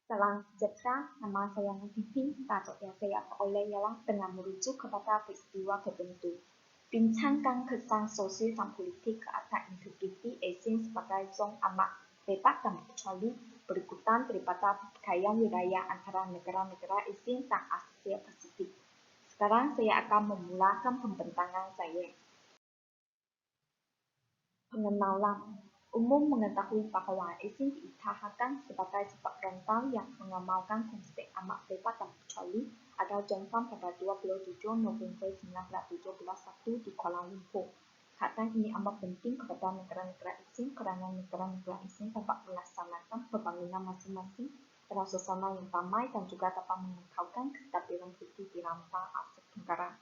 Salam sejahtera, nama saya Pipin. Tajuk yang saya peroleh ialah dengan merujuk kepada peristiwa tertentu. Bincangkan kesan sosial dan politik ke atas integriti ASEAN sebagai zon amat bebas dan berkecuali berikutan daripada pertikaian wilayah antara negara-negara ASEAN dan Asia Pasifik. Sekarang saya akan memulakan pembentangan saya. Pengenalan. Umum mengetahui bahawa ASEAN diiktirafkan sebagai sebab rantau yang mengamalkan konsep amat bebas dan berkecuali atau Jomfam pada 27 November 1971 di Kuala Lumpur. Kata ini amat penting kepada negara-negara ASEAN kerana negara-negara ASEAN dapat melaksanakan pembangunan masing-masing dalam suasana yang damai dan juga dapat mengekalkan kestabilan politik di rantau Asia Tenggara.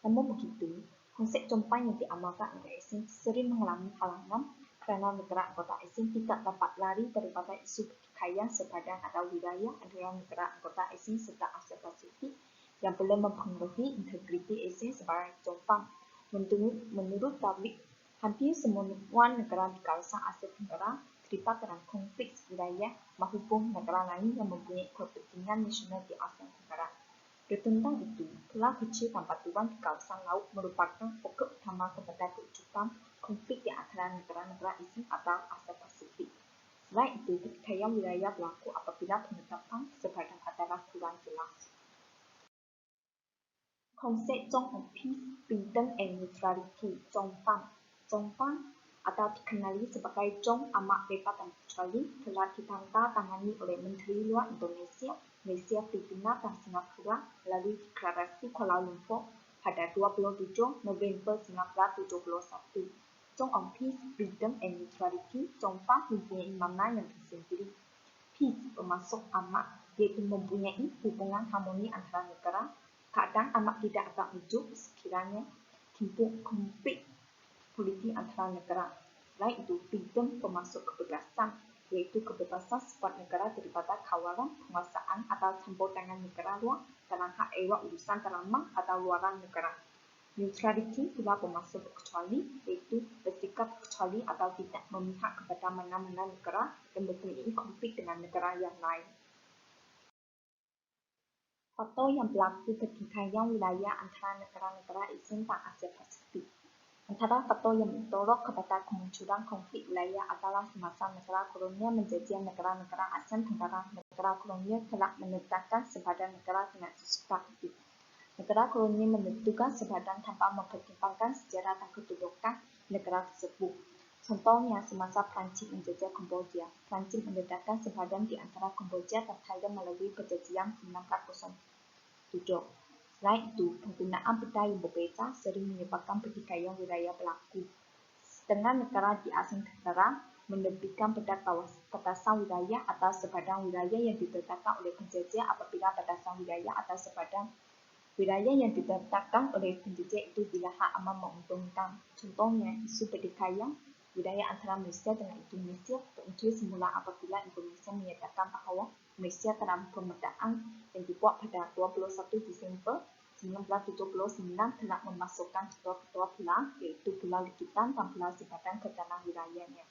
Namun begitu, konsep Jomfam yang diamalkan oleh ASEAN sering mengalami halangan kerana negara anggota ASEAN tidak dapat lari daripada isu pertikaian sepadan atau wilayah antara negara anggota ASEAN serta Asia Pasifik yang boleh mempengaruhi integriti ASEAN sebagai Jomfam. Menurut David, hampir semua negara di kawasan Asia Tenggara terlibat dalam konflik wilayah maupun negara lain yang mempunyai kepentingan nasional di Asia Tenggara. Bertentang itu, pulau kecil dan batuan di kawasan laut merupakan pokok utama kepada kewujudan konflik di antara negara-negara ASEAN atau Asia Pasifik. Selain itu, pertikaian wilayah berlaku apabila penetapan sepadan adalah kurang jelas. Konsep Zone of Peace, Freedom and Neutrality (Jomfam). Jomfam atau dikenali sebagai Zon Amat Bebas dan Berkecuali telah ditandatangani oleh Menteri Luar Indonesia, Malaysia, Filipina dan Singapura melalui Deklarasi Kuala Lumpur pada 27 November 1971. Zone of Peace, Freedom and Neutrality (Jomfam) mempunyai makna yang tersendiri. Peace bermaksud amat, iaitu mempunyai hubungan harmoni antara negara. Keadaan amat tidak akan hidup sekiranya timbul konflik politik antara negara. Selain itu, freedom bermaksud kebebasan, iaitu kebebasan sebuah negara daripada kawalan, penguasaan atau campur tangan negara luar dalam hak ehwal urusan dalam atau luaran negara. Neutrality pula bermaksud berkecuali, iaitu bersikap berkecuali atau tidak memihak kepada mana-mana negara yang mempunyai konflik dengan negara yang lain. Faktor yang berlaku pertikaian wilayah antara negara-negara ASEAN dan Asia Pasifik. Antara faktor yang mendorong kepada kemunculan konflik wilayah adalah semasa negara kolonial menjajah negara-negara Asia Tenggara. Negara kolonial telah menetapkan sepadan negara dengan sesuka hati. Negara kolonial menentukan sepadan tanpa mempertimbangkan sejarah dan kedudukan negara tersebut. Contohnya, semasa Perancis menjajah Kemboja, Perancis menetapkan sepadan di antara Kemboja dan Thailand melalui perjanjian 1907. Selain itu, penggunaan peta yang berbeza sering menyebabkan pertikaian wilayah berlaku. Setengah negara di Asia Tenggara menerbitkan peta batasan wilayah atau sepadan wilayah yang ditetapkan oleh penjajah apabila batasan wilayah atau sepadan wilayah yang ditetapkan oleh penjajah itu dilihat amat menguntungkan. Contohnya, isu pertikaian wilayah antara Malaysia dengan Indonesia bermula semula apabila Indonesia menyatakan bahawa Malaysia dalam pemetaan yang dibuat pada 21 Disember 1979 telah memasukkan ketua-ketua pulau, iaitu Pulau Likitan dan Pulau Sepadan ke dalam wilayahnya.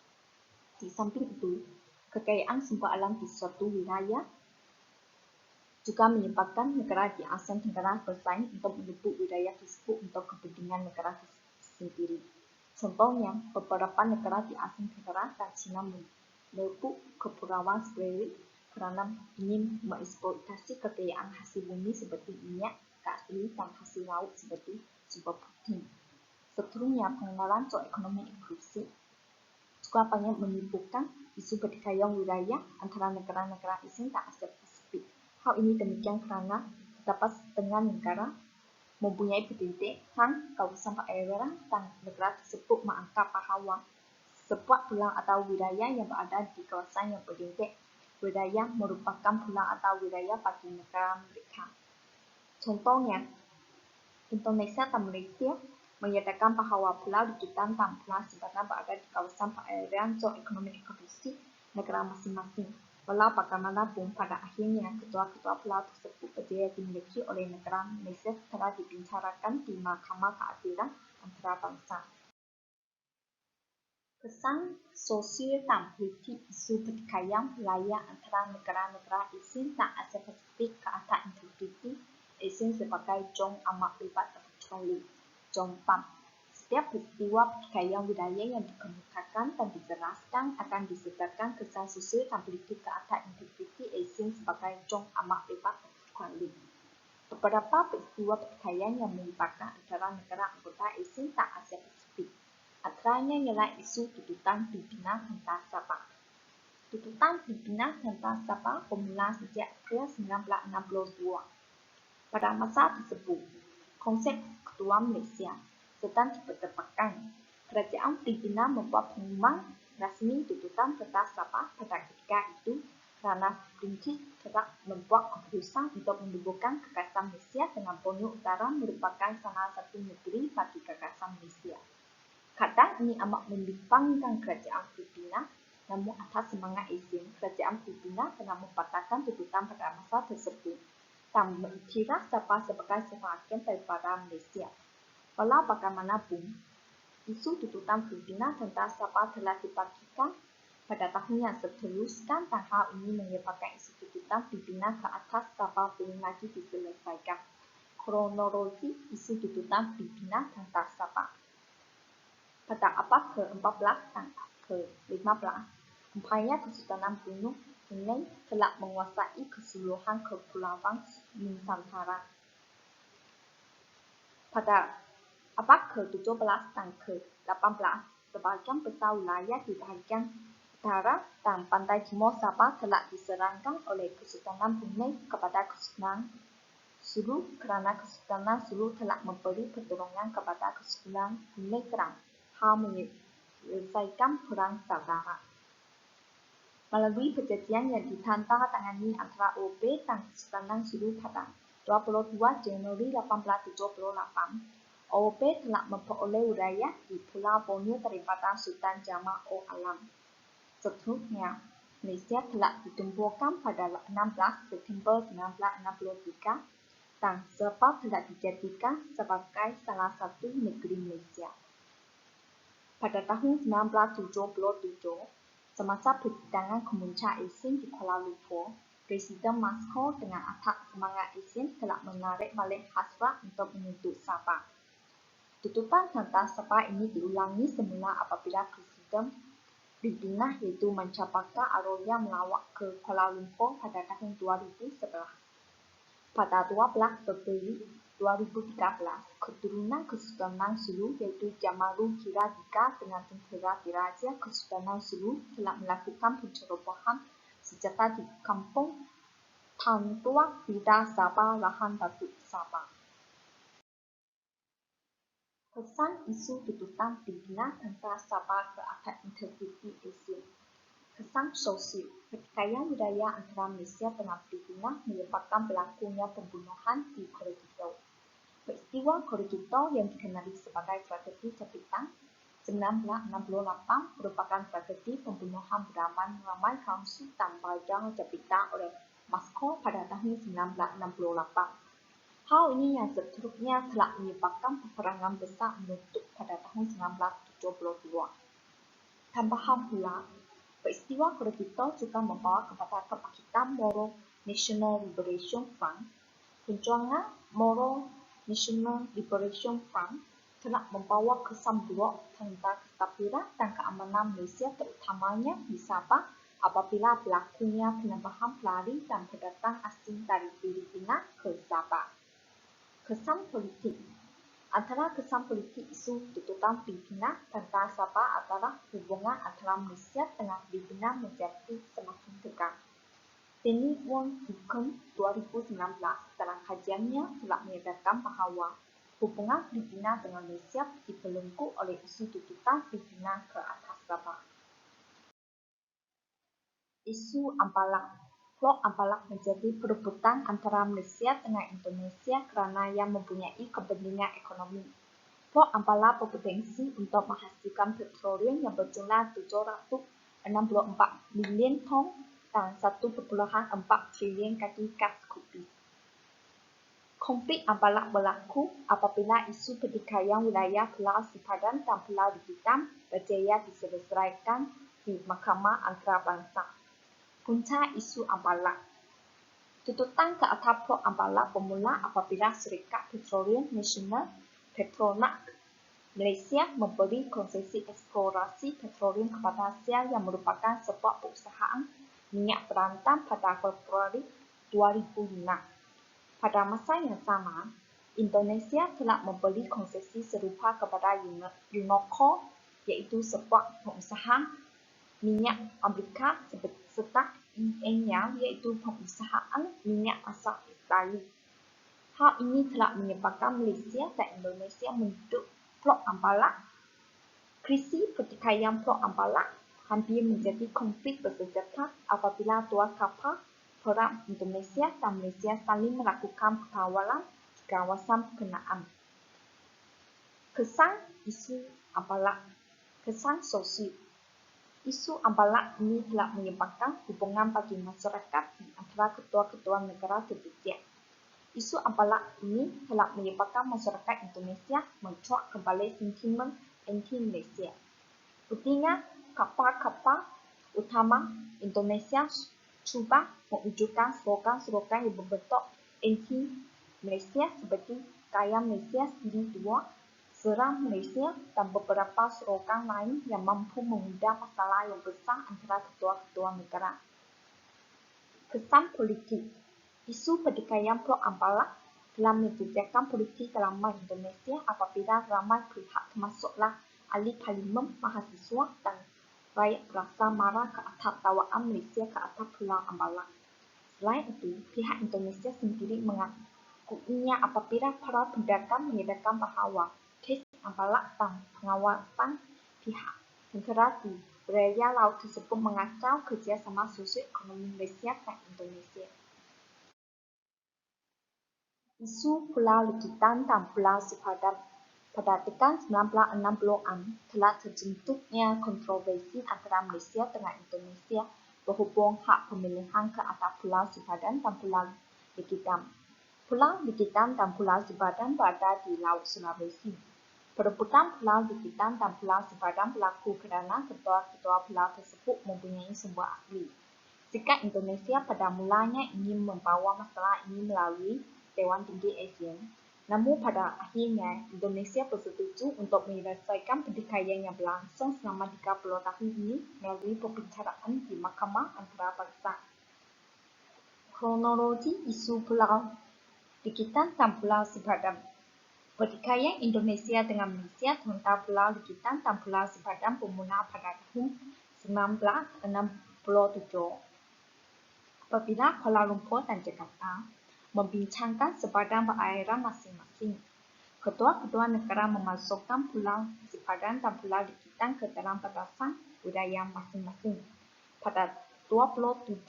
Di samping itu, kekayaan sumber alam di suatu wilayah juga menyebabkan negara di Asia Tenggara bersaing untuk merebut wilayah tersebut untuk kepentingan negara sendiri. Contohnya, beberapa negara di Asia Tenggara dan China merebut kepulauan Spratly kerana ingin mengeksploitasi kekayaan hasil bumi seperti minyak, gas bumi dan hasil laut seperti sumber protein. Seterusnya, pengenalan soal ekonomi inklusif juga banyak menimbulkan isu pertikaian wilayah antara negara-negara ASEAN dan Asia Pasifik. Hal ini demikian kerana terdapat setengah negara mempunyai pendidikan kawasan perairan dan negara tersebut menganggap bahawa sebuah pulau atau wilayah yang berada di kawasan yang berdinding wilayah merupakan pulau atau wilayah bagi negara mereka. Contohnya, Indonesia dan Malaysia menyatakan bahawa Pulau Likitan dan Pulau Sepadan berada di kawasan perairan zon ekonomi eksklusif negara masing-masing. Walau bagaimanapun, pada akhirnya ketua-ketua pulau tersebut berjaya dimiliki oleh negara Malaysia setelah dibicarakan di Mahkamah Keadilan Antarabangsa. Kesan sosial dan politik isu pertikaian wilayah antara negara-negara ASEAN dan Asia Pasifik ke atas integriti ASEAN sebagai jom amat lebat terkecuali, jom PAM. Setiap peristiwa pertikaian wilayah yang dikemukakan dan dijelaskan akan disertakan kesan sosial dan politik ke atas integriti ASEAN sebagai jom amat lebat terkecuali. Beberapa peristiwa pertikaian yang melibatkan antara negara anggota ASEAN dan Asia Pasifik. Antaranya ialah isu tuntutan Filipina tentang Sabah. Tuntutan Filipina tentang Sabah bermula sejak April 1962. Pada masa tersebut, konsep Ketua Malaysia sedang diperdebatkan. Kerajaan Filipina membuat pengumuman rasmi tuntutan tentang Sabah pada ketika itu kerana British telah membuat keputusan untuk menubuhkan gagasan Malaysia dengan Borneo Utara merupakan salah satu negeri bagi gagasan Malaysia. Keadaan ini amat membimbangkan kerajaan Filipina, namun atas semangat ASEAN, kerajaan Filipina telah membatalkan tuntutan pada masa tersebut dan mengiktiraf Sabah sebagai sebahagian daripada Malaysia. Walau bagaimanapun, isu tuntutan Filipina tentang Sabah telah dibagikan pada tahun yang seteruskan dan hal ini menyebabkan isu tuntutan Filipina ke atas Sabah belum lagi diselesaikan. Kronologi isu tuntutan Filipina tentang Sabah. Pada abad ke-14 dan ke-15, Empayar Kesultanan Brunei telah menguasai keseluruhan kepulauan Nusantara. Pada abad ke-17 dan ke-18, sebahagian besar wilayah di bahagian utara dan pantai timur Sabah telah diserangkan oleh Kesultanan Brunei kepada Kesultanan Sulu kerana Kesultanan Sulu telah memberi pertolongan kepada Kesultanan Brunei Darussalam hal menyelesaikan perang saudara. Melalui perjanjian yang ditandatangani antara OB dan Kesultanan Sulu pada 22 Januari 1878, OB telah memperoleh wilayah di Pulau Borneo daripada Sultan Jamal Alam. Seterusnya, Malaysia telah ditemburkan pada 16 September 1963 dan Sabah telah dijadikan sebagai salah satu negeri Malaysia. Pada tahun 1977, semasa persidangan kemuncak ASEAN di Kuala Lumpur, Presiden Moskow dengan atas semangat ASEAN telah menarik balik hasrat untuk menuntut Sabah. Tuntutan tentang Sabah ini diulangi semula apabila Presiden Filipina iaitu Macapagal Arroyo melawat ke Kuala Lumpur pada tahun 2011. Pada 12 Februari 2013, keturunan Kesultanan Sulu iaitu Jamaluddin III dengan tentera diraja Kesultanan Sulu telah melakukan pencerobohan senjata di kampung Tan Tua Bidar Sabah, lahan Datuk Sabah. Kesan isu tuntutan Filipina tentang Sabah ke atas integriti ASEAN. Kesan sosial, pertikaian wilayah antara Malaysia dengan Filipina menyebabkan berlakunya pembunuhan di Corregidor. Peristiwa Corregidor yang dikenali sebagai tragedi Capitan 1968 merupakan tragedi pembunuhan beraman ramai Hamsu dan Baidang Capitan oleh Moskow pada tahun 1968. Hal ini yang seterusnya telah menyebabkan peperangan besar menutup pada tahun 1972. Tambahan pula, peristiwa Corregidor juga membawa kepada kebangkitan Moro National Liberation Front. Perjuangan Moro National Liberation Front telah membawa kesan buruk tentang kestabilan dan keamanan Malaysia terutamanya di Sabah apabila berlakunya penambahan pelari dan pendatang asing dari Filipina ke Sabah. Kesan politik. Antara kesan politik isu tuntutan Filipina tentang Sabah adalah hubungan antara Malaysia dengan Filipina menjadi semakin tegang. Penny Wong Hukum 2019 dalam kajiannya telah menyatakan bahawa hubungan Filipina dengan Malaysia dibelenggu oleh isu tuntutan Filipina ke atas Sabah. Isu Ampalak. Pulau Ampalak menjadi perebutan antara Malaysia dengan Indonesia kerana yang mempunyai kepentingan ekonomi. Pulau Ampalak berpotensi untuk menghasilkan petroleum yang berjumlah 764 million ton dan 1.4 trilion kaki gas kubik. Konflik Ambalak berlaku apabila isu pertikaian wilayah Pulau Sipadan dan Pulau Likitan berjaya diselesaikan di Mahkamah Antarabangsa. Punca isu Ambalak. Tuntutan ke atas Pulau Ambalak bermula apabila Syarikat Petroleum Nasional Petronak Malaysia memberi konsesi eksplorasi petroleum kepada Shell yang merupakan sebuah perusahaan minyak berantam pada Februari 2006. Pada masa yang sama, Indonesia telah memberi konsesi serupa kepada Unoco, iaitu sebuah perusahaan minyak Amerika serta ENL, iaitu perusahaan minyak asal Israel. Hal ini telah menyebabkan Malaysia dan Indonesia menduduk Pulau Ambalak. Krisis pertikaian Pulau Ambalak hampir menjadi konflik bersenjata apabila dua kapal perang Indonesia dan Malaysia saling melakukan perkawalan di kawasan berkenaan. Kesan isu Ambalak. Kesan sosial. Isu Ambalak ini telah menyebabkan hubungan bagi masyarakat di antara ketua-ketua negara terdekat. Isu Ambalak ini telah menyebabkan masyarakat Indonesia mencuat kembali sentimen anti-Malaysia. Buktinya, kapal-kapal utama Indonesia cuba mewujudkan slogan-slogan yang berbentuk anti-Malaysia seperti Kaya Malaysia Sendiri 2, Serang Malaysia dan beberapa slogan lain yang mampu mengundang masalah yang besar antara ketua-ketua negara. Kesan politik. Isu pertikaian Pulau Ambalak telah menjejakkan politik dalaman Indonesia apabila ramai pihak termasuklah ahli parlimen, mahasiswa dan rakyat berasa marah ke atas dakwaan Malaysia ke atas Pulau Ambalak. Selain itu, pihak Indonesia sendiri mengakuinya apabila para pedagang menyatakan bahawa kes Ambalak dan pengawasan pihak tentera di wilayah laut tersebut mengacau kerjasama sosio-ekonomi Malaysia dan Indonesia. Isu Pulau Likitan dan Pulau Sipadan. Pada dekad 1960-an telah terbentuknya kontroversi antara Malaysia dengan Indonesia berhubung hak pemilihan ke atas Pulau Sipadan dan Pulau Likitan. Pulau Likitan dan Pulau Sipadan berada di Laut Sulawesi. Perebutan Pulau Likitan dan Pulau Sipadan berlaku kerana ketua-ketua pulau tersebut mempunyai sumber asli. Sikap Indonesia pada mulanya ingin membawa masalah ini melalui Dewan Tinggi ASEAN. Namun pada akhirnya, Indonesia bersetuju untuk menyelesaikan pertikaian yang berlangsung selama 30 tahun ini melalui pembicaraan di Mahkamah Antarabangsa. Kronologi isu Pulau Likitan dan Pulau Sipadan. Pertikaian Indonesia dengan Malaysia tentang Pulau Likitan dan Pulau Sipadan bermula pada tahun 1967. Apabila Kuala Lumpur dan Jakarta membincangkan sepadan perairan masing-masing, ketua-ketua negara memasukkan Pulau Sipadan dan Pulau Likitan ke dalam batasan wilayah masing-masing. Pada 27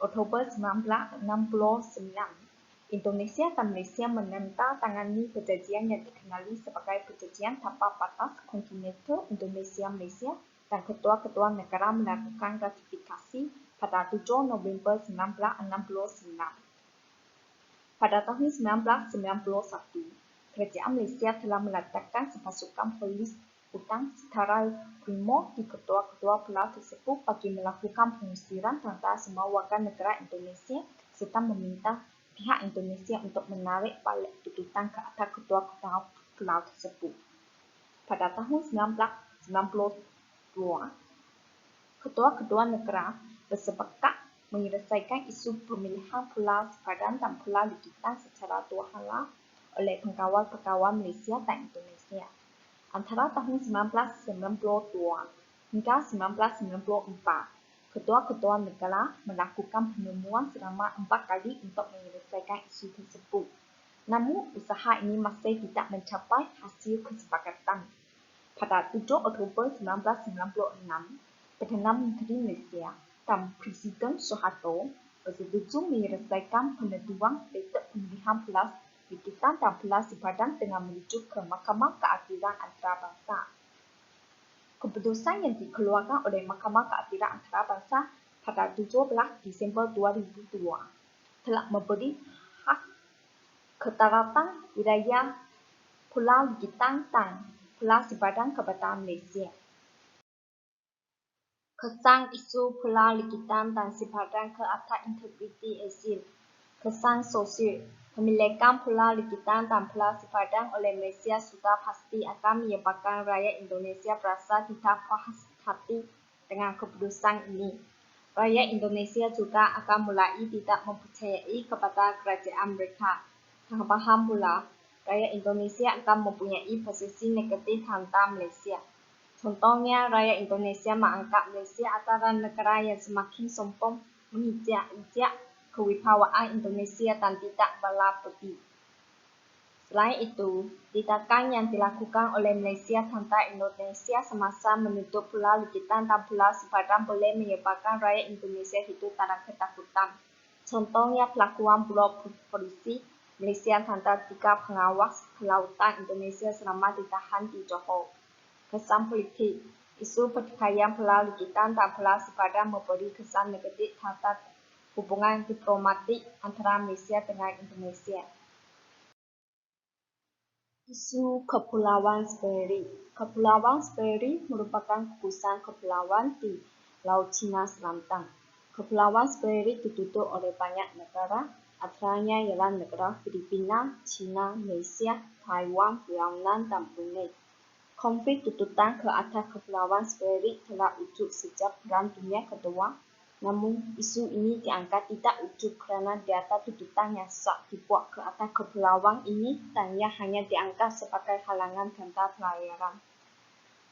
Oktober 1969, Indonesia dan Malaysia menandatangani perjanjian yang dikenali sebagai Perjanjian Tanpa Batas Kontinental Indonesia-Malaysia dan ketua-ketua negara melakukan ratifikasi pada 7 November 1969. Pada tahun 1991, Kerajaan Malaysia telah meletakkan sepasukan polis hutan setara primo di ketua-ketua pulau tersebut bagi melakukan pengusiran terhadap semua warga negara Indonesia serta meminta pihak Indonesia untuk menarik balik tuntutan ke atas ketua-ketua pulau tersebut. Pada tahun 1992, ketua-ketua negara bersepakat menyelesaikan isu pemilihan Pulau Sipadan dan Pulau Likitan secara dua hala oleh pengawal-pengawal Malaysia dan Indonesia. Antara tahun 1992 hingga 1994, ketua-ketua negara melakukan pertemuan selama 4 kali untuk menyelesaikan isu tersebut. Namun, usaha ini masih tidak mencapai hasil kesepakatan. Pada 7 Oktober 1996, Perdana Menteri Malaysia dan Presiden Suharto bersetuju menyelesaikan penentuan status pemilihan Pulau Likitan dan Pulau Sipadan dengan merujuk ke Mahkamah Keadilan Antarabangsa. Keputusan yang dikeluarkan oleh Mahkamah Keadilan Antarabangsa pada 17 Disember 2002 telah memberi hak kedaratan wilayah Pulau Ligitang dan Pulau Sipadan kepada Malaysia. Kesan isu Pulau Ligitang dan Sipadan ke atas integriti Asia. Kesan sosial, pemilikan Pulau Ligitang dan Pulau Sipadan oleh Malaysia sudah pasti akan menyebabkan rakyat Indonesia berasa tidak puas hati dengan keputusan ini. Rakyat Indonesia juga akan mulai tidak mempercayai kepada kerajaan mereka. Dan paham pula, rakyat Indonesia akan mempunyai posisi negatif tentang Malaysia. Contohnya, rakyat Indonesia menganggap Malaysia adalah negara yang semakin sombong, menginjak-injak kewibawaan Indonesia dan tidak berbudi. Selain itu, tindakan yang dilakukan oleh Malaysia tentang Indonesia semasa menutup Pulau Ligitang dan Pulau Sipadan boleh menyebabkan rakyat Indonesia hidup dalam ketakutan. Contohnya, pelakuan blok polisi Malaysia tentang 3 pengawas kelautan Indonesia selama ditahan di Johor. Kesan politik, isu pertikaian Pulau Ligitang dan Pulau Sipadan memberi kesan negatif terhadap hubungan diplomatik antara Malaysia dengan Indonesia. Isu Kepulauan Spratly. Kepulauan Spratly merupakan gugusan kepulauan di Laut Cina Selatan. Kepulauan Spratly ditutup oleh banyak negara, antaranya ialah negara Filipina, China, Malaysia, Taiwan, Vietnam, dan Brunei. Konflik tututan ke atas Kepulauan Spratly telah wujud sejak Perang Dunia Kedua, namun isu ini dianggap tidak wujud kerana data tututan yang sah dibuat ke atas kepulauan ini dan ia hanya dianggap sebagai halangan tentang pelayaran.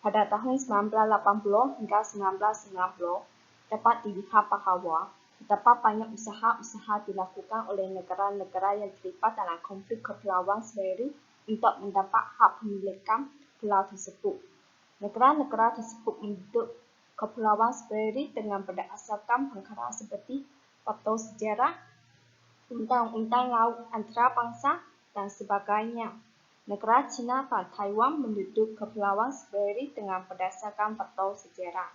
Pada tahun 1980 hingga 1990, dapat dilihat bahawa terdapat banyak usaha-usaha dilakukan oleh negara-negara yang terlibat dalam konflik Kepulauan Spratly untuk mendapat hak pemilikan pulau tersebut. Negara-negara tersebut menduduk Kepulauan Spratly dengan berdasarkan perkara seperti faktor sejarah, undang-undang laut antarabangsa dan sebagainya. Negara China dan Taiwan menduduk Kepulauan Spratly dengan berdasarkan faktor sejarah.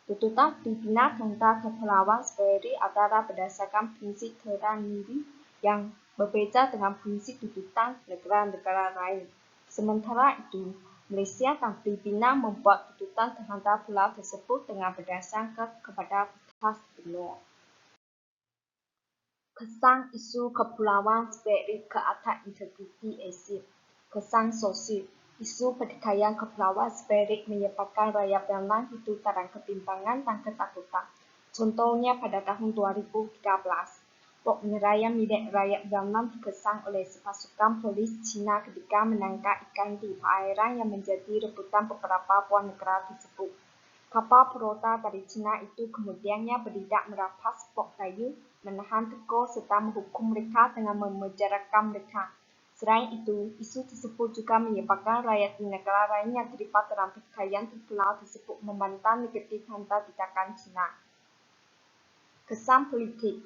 Tuntutan Filipina tentang Kepulauan Spratly adalah berdasarkan prinsip tersendiri yang berbeza dengan prinsip tuntutan negara-negara lain. Sementara itu, Malaysia dan Filipina membuat tuntutan terhadap pulau tersebut dengan berdasarkan kepada batas benua. Kesan isu Kepulauan Spratly ke atas integriti Asia. Kesan sosial, isu pertikaian Kepulauan Spratly menyebabkan rakyat Vietnam hidup dalam kebimbangan dan ketakutan. Contohnya pada tahun 2013, bom nelayan milik rakyat Vietnam dikesan oleh pasukan polis Cina ketika menangkap ikan di perairan yang menjadi rebutan beberapa buah negara tersebut. Kapal peroda dari Cina itu kemudiannya bertindak merampas bom kayu, menahan teko serta menghukum mereka dengan memenjarakan mereka. Selain itu, isu tersebut juga menyebabkan rakyat di negara lain yang terlibat dalam pertikaian di pulau tersebut membantah negatif tentang tindakan Cina. Kesan politik,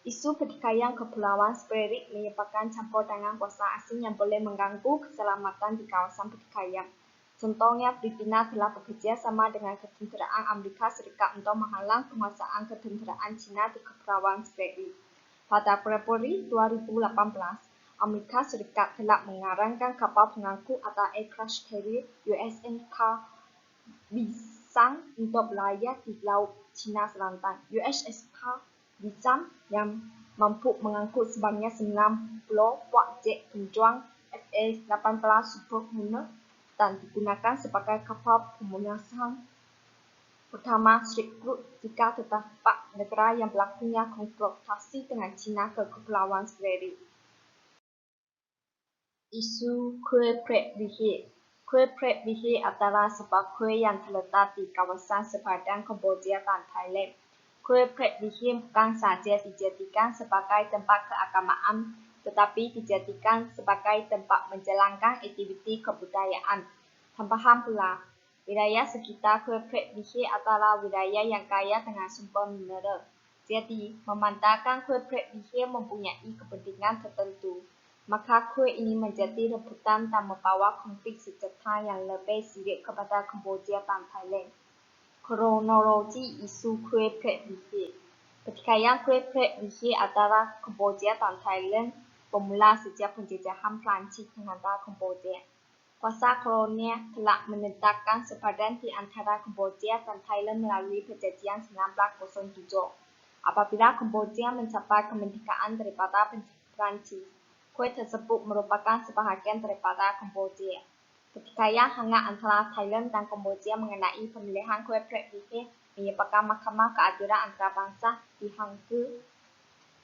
isu pertikaian Kepulauan Spratly menyebabkan campur tangan kuasa asing yang boleh mengganggu keselamatan di kawasan pertikaian. Contohnya, Filipina telah bekerja sama dengan ketenteraan Amerika Serikat untuk menghalang penguasaan ketenteraan Cina di Kepulauan Spratly. Pada Februari 2018, Amerika Serikat telah mengarahkan kapal pengangkut atau aircraft carrier USS Carl Vinson untuk berlayar di Laut Cina Selatan. USS Carl Vinson yang mampu mengangkut sebanyak 90 buah jet pejuang FA-18 Superhunter dan digunakan sebagai kapal pemunasan utama Silk Road jika terdapat negara yang berlakunya konfrontasi dengan China ke Kepulauan Spratly. Isu Kuil Pret Vihir. Kuil Pret Vihir adalah sebuah kuil yang terletak di kawasan sepadan Kemboja dan Thailand. Kuil Pret Vihir bukan sahaja dijadikan sebagai tempat keagamaan, tetapi dijadikan sebagai tempat menjalankan aktiviti kebudayaan. Tambahan pula, wilayah sekitar Kuil Pret Vihir adalah wilayah yang kaya dengan sumber mineral. Jadi, memandangkan Kuil Pret Vihir mempunyai kepentingan tertentu, maka kuil ini menjadi rebutan dan membawa konflik sejahtera yang lebih serius kepada Kemboja dan Thailand. Kronologi isu Kuil Pret Vihir. Pertikaian Kuil Pret Vihir adalah Kemboja dan Thailand pemula sejak penjajahan Prancis terhadap Kamboja. Kuasa kolonial telah menetapkan sepadan di antara Kamboja dan Thailand melalui perjanjian 1907. Apabila Kamboja mencapai kemerdekaan daripada Prancis, kuil tersebut merupakan sebahagian daripada Kamboja. Pertikaian hangat antara Thailand dan Kamboja mengenai pemilihan kuil Pret Vihir menyebabkan Mahkamah Keadilan Antarabangsa di Hangzhou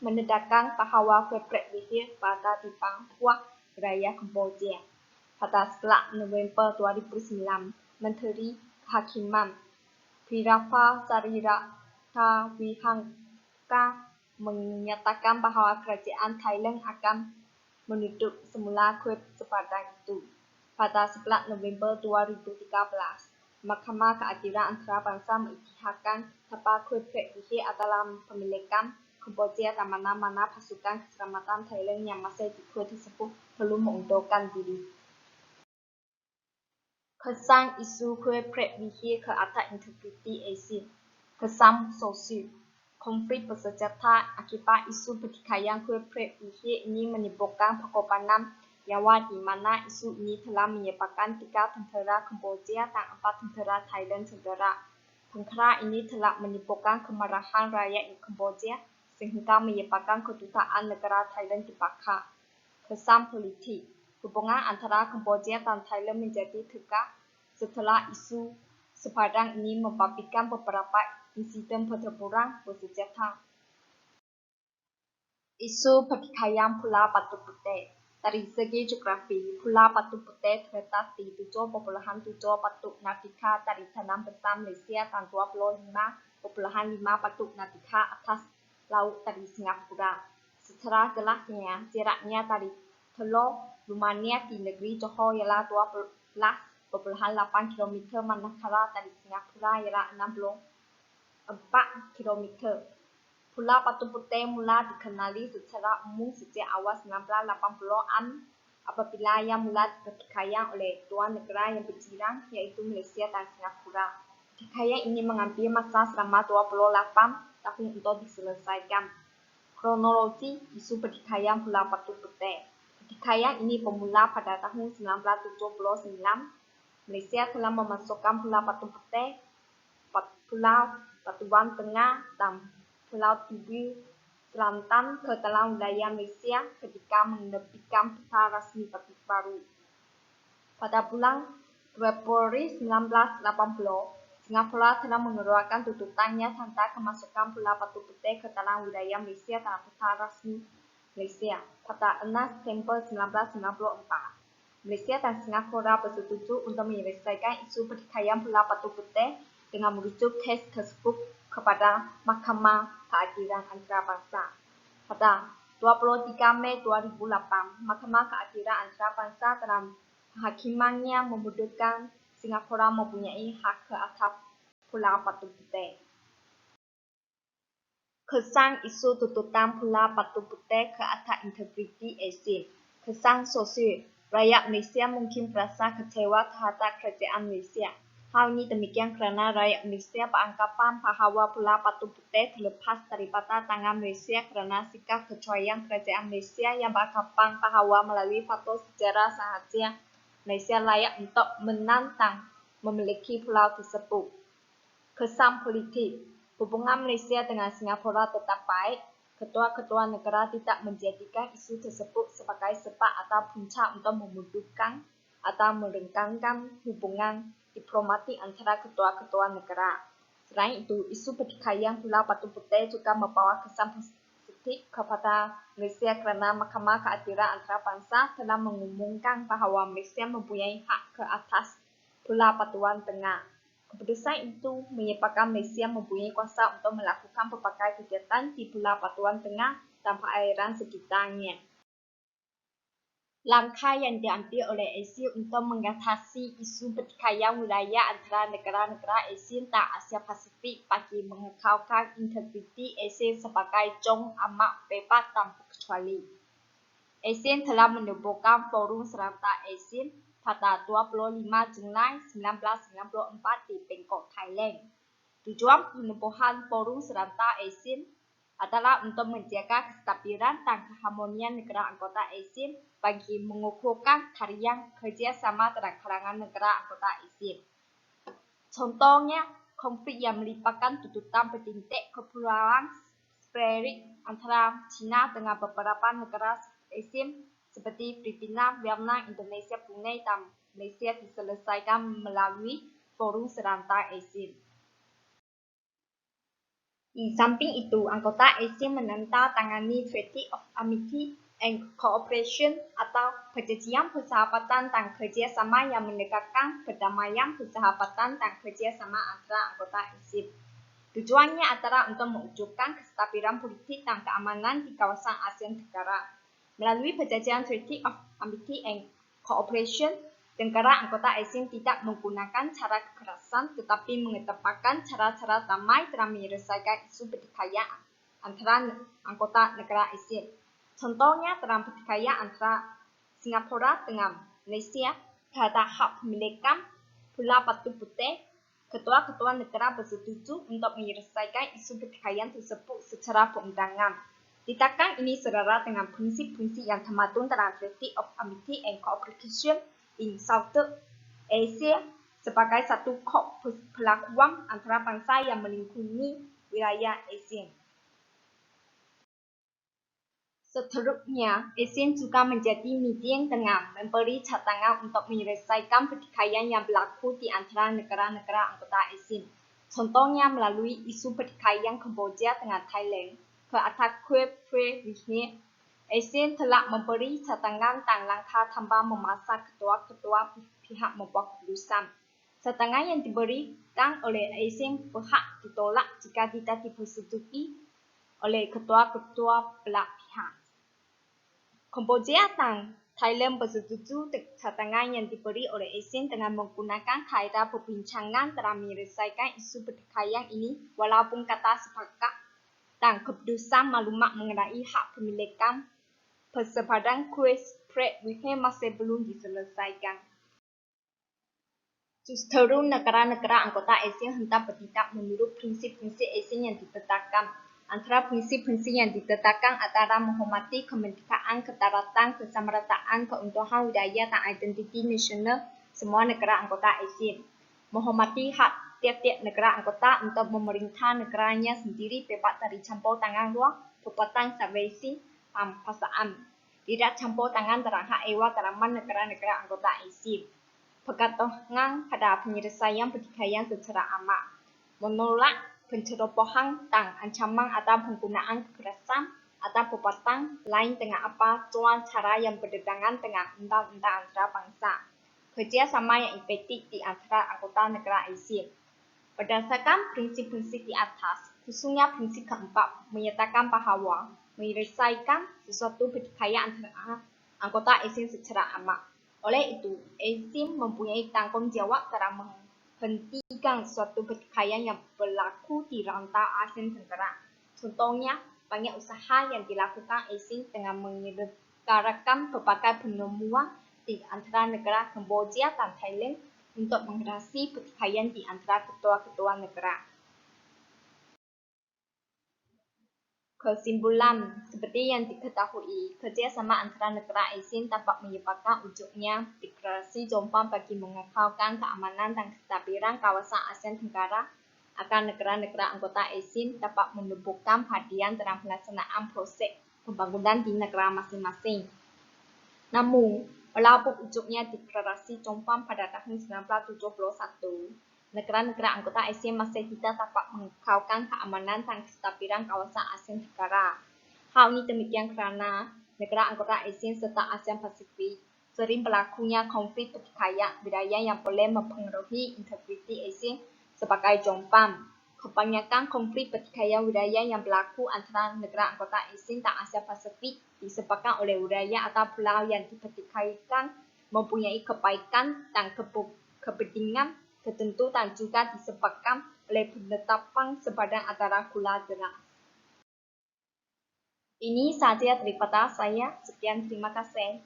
menedakkan bahawa kuil Pret Vihir berada di bawah wilayah Kamboja. Pada 11 November 2009, Menteri Kehakiman Prirafa Sarirata Wihangka menyatakan bahawa kerajaan Thailand akan menutup semula kuil sepadan itu. Pada 11 November 2013, Mahkamah Keadilan Antarabangsa mengisytiharkan tapal kuil Pret Vihir adalah pemilikan Kamboja dan mana-mana pasukan keselamatan Thailand yang masih di kuil tersebut perlu mengundurkan diri. Kesan isu kuil Pret Vihir ke atas integriti ASEAN. Kesan sosial. Konflik bersenjata akibat isu pertikaian kuil Pret Vihir ini menimbulkan pengorbanan nyawa di mana isu ini telah menyebabkan 3 tentera Kamboja dan 4 tentera Thailand cedera. Perkara ini telah menimbulkan kemarahan rakyat Kamboja sehingga menyebabkan kedutaan negara Thailand dibakar. Kesan politik. Hubungan antara Kamboja dan Thailand menjadi tegang setelah isu sepadan ini membabitkan beberapa insiden pertempuran bersenjata. Isu pertikaian Pulau Batu Putih. Dari segi geografi, Pulau Batu Putih terletak di 7,7 Batu Nautika dari tanah besar Malaysia dan 25,5 Batu Nautika atas laut dari Singapura. Secara jelasnya, jaraknya dari Teluk Romania di negeri Johor ialah 12,8 km manakala dari Singapura ialah 64 km. Pulau Batu Putih mula dikenali secara umum sejak awal 1980-an apabila ia mula dipertikaian oleh dua negara yang berjiran iaitu Malaysia dan Singapura. Pertikaian ini mengambil masa selama 28 tahun untuk diselesaikan. Kronologi isu pertikaian Pulau Batu Putih. Pertikaian ini bermula pada tahun 1979. Malaysia telah memasukkan Pulau Batu Putih, Pulau Batuan Tengah dan Pulau Tibu Selatan ke dalam wilayah Malaysia ketika menerbitkan peta rasmi baru. Pada bulan Februari 1980, Singapura telah mengeluarkan tuntutannya tentang kemasukan Pulau Batu Putih ke dalam wilayah Malaysia dalam peta rasmi Malaysia. Pada 6 September 1994, Malaysia dan Singapura bersetuju untuk menyelesaikan isu pertikaian Pulau Batu Putih dengan merujuk kes tersebut kepada Mahkamah Keadilan Antarabangsa. Pada 23 Mei 2008, Mahkamah Keadilan Antarabangsa dalam kehakimannya memutuskan Singapura mempunyai hak ke atas Pulau Batu Putih. Kesan isu tuntutan Pulau Batu Putih ke atas integriti ASEAN. Kesan sosial. Rakyat Malaysia mungkin merasa kecewa terhadap kerajaan Malaysia. Hal ini demikian kerana rakyat Malaysia beranggapan bahawa Pulau Batu Putih terlepas daripada tangan Malaysia kerana sikap kecuaian kerajaan Malaysia yang beranggapan bahawa melalui faktor sejarah sahaja Malaysia layak untuk menantang memiliki pulau tersebut. Kesan politik. Hubungan Malaysia dengan Singapura tetap baik. Ketua-ketua negara tidak menjadikan isu tersebut sebagai sebab atau puncak untuk memundurkan atau merenggangkan hubungan diplomatik antara ketua-ketua negara. Selain itu, isu pertikaian Pulau Batu Putih juga membawa kesan positif kepada Malaysia kerana Mahkamah Keadilan Antarabangsa telah mengumumkan bahawa Malaysia mempunyai hak ke atas Pulau Batuan Tengah. Keputusan itu menyebabkan Malaysia mempunyai kuasa untuk melakukan pelbagai kegiatan di Pulau Batuan Tengah dan perairan sekitarnya. Langkah yang diambil oleh ASEAN untuk mengatasi isu pertikaian wilayah antara negara-negara ASEAN dan Asia Pasifik bagi mengekalkan integriti ASEAN sebagai zon aman bebas dan berkecuali. ASEAN telah menubuhkan Forum Serentak ASEAN pada 25 Julai 1994 di Bangkok, Thailand. Tujuan penubuhan Forum Serentak ASEAN adalah untuk menjaga kestabilan dan keharmonian negara anggota ASEAN bagi mengukuhkan tarian kerjasama dalam kalangan negara anggota ASEAN. Contohnya, konflik yang melibatkan tuntutan bertindak kepulauan separik antara China dengan beberapa negara ASEAN seperti Filipina, Vietnam, Indonesia, Brunei, dan Malaysia diselesaikan melalui Forum Serentak ASEAN. Di samping itu, anggota ASEAN menandatangani Treaty of Amity and Cooperation atau Perjanjian Persahabatan dan Kerjasama yang menegakkan perdamaian, persahabatan, dan kerjasama antara anggota ASEAN. Tujuannya adalah untuk mewujudkan kestabilan politik dan keamanan di kawasan ASEAN Tenggara. Melalui Perjanjian Treaty of Amity and Cooperation, negara anggota ASEAN tidak menggunakan cara kekerasan tetapi mengedepankan cara-cara damai dalam menyelesaikan isu pertikaian antara anggota negara ASEAN. Contohnya dalam pertikaian antara Singapura dengan Malaysia terhadap hak pemilikan Pulau Batu Putih, ketua-ketua negara bersetuju untuk menyelesaikan isu pertikaian tersebut secara perundangan. Tindakan ini setara dengan prinsip-prinsip yang termaktub dalam Treaty of Amity and Cooperation in Southeast Asia sebagai satu kod perlakuan antara bangsa yang melingkupi wilayah ASEAN. Seterusnya, ASEAN juga menjadi median dengan memberi cadangan untuk menyelesaikan pertikaian yang berlaku di antara negara-negara anggota ASEAN. Contohnya melalui isu pertikaian Kamboja dengan Thailand. Ke atas kuil Pre-Vietnam, ASEAN telah memberi cadangan dan langkah tanpa memaksa ketua-ketua pihak membuat keputusan. Cadangan yang diberikan oleh ASEAN berhak ditolak jika tidak dipersetujui oleh ketua-ketua belah pihak. Kamboja dan Thailand bersetuju dengan cadangan yang diberi oleh ASEAN dengan menggunakan kaedah perbincangan dalam menyelesaikan isu pertikaian ini walaupun kata sepakat dan keputusan maklumat mengenai hak pemilikan persebaran kuil Pre-Vietnam masih belum diselesaikan. Justru negara-negara anggota ASEAN hendak bertindak menurut prinsip-prinsip ASEAN yang ditetapkan. Antara prinsip-prinsip yang ditetapkan adalah menghormati kemerdekaan, kedaulatan, kesamarataan, keutuhan wilayah dan identiti nasional semua negara anggota ASEAN. Menghormati hak tiap-tiap negara anggota untuk memerintah negaranya sendiri bebas dari campur tangan luar, perbuatan subversi, dan paksaan. Tidak campur tangan dalam hak ehwal dalaman negara-negara anggota ASEAN. Pergantungan pada penyelesaian pertikaian secara aman. Menolak pencerobohan dan ancaman atau penggunaan kekerasan atau perbuatan lain dengan apa tuan cara yang bertentangan dengan undang-undang antara bangsa. Kerjasama yang efektif di antara anggota negara ASEAN. Berdasarkan prinsip-prinsip di atas, khususnya prinsip keempat menyatakan bahawa menyelesaikan sesuatu pertikaian antara anggota ASEAN secara aman. Oleh itu, ASEAN mempunyai tanggungjawab dalam menghentikan suatu pertikaian yang berlaku di rantau ASEAN Tenggara. Contohnya, banyak usaha yang dilakukan ASEAN dengan menyelenggarakan berbagai pertemuan di antara negara Kamboja dan Thailand untuk mengatasi pertikaian di antara ketua-ketua negara. Kesimpulan, seperti yang diketahui, kerjasama antara negara ASEAN dapat menyebabkan wujudnya deklarasi Jombang bagi mengekalkan keamanan dan kestabilan kawasan ASEAN Tenggara agar negara-negara anggota ASEAN dapat menumbuhkan perhatian dalam pelaksanaan proses pembangunan di negara masing-masing. Namun, walaupun wujudnya deklarasi Jombang pada tahun 1971, negara-negara anggota ASEAN masih tidak dapat mengekalkan keamanan dan kestabilan kawasan ASEAN Tenggara. Hal ini demikian kerana negara anggota ASEAN serta ASEAN Pasifik sering berlakunya konflik pertikaian wilayah yang boleh mempengaruhi integriti ASEAN sebagai Jombang. Kebanyakan konflik pertikaian wilayah yang berlaku antara negara anggota ASEAN dan ASEAN Pasifik disebabkan oleh wilayah atau pulau yang dipertikaikan mempunyai kebaikan dan kepentingan tertentu dan juga disebabkan oleh penetapan sepadan antara kedua jelas. Ini saja daripada saya. Sekian, terima kasih.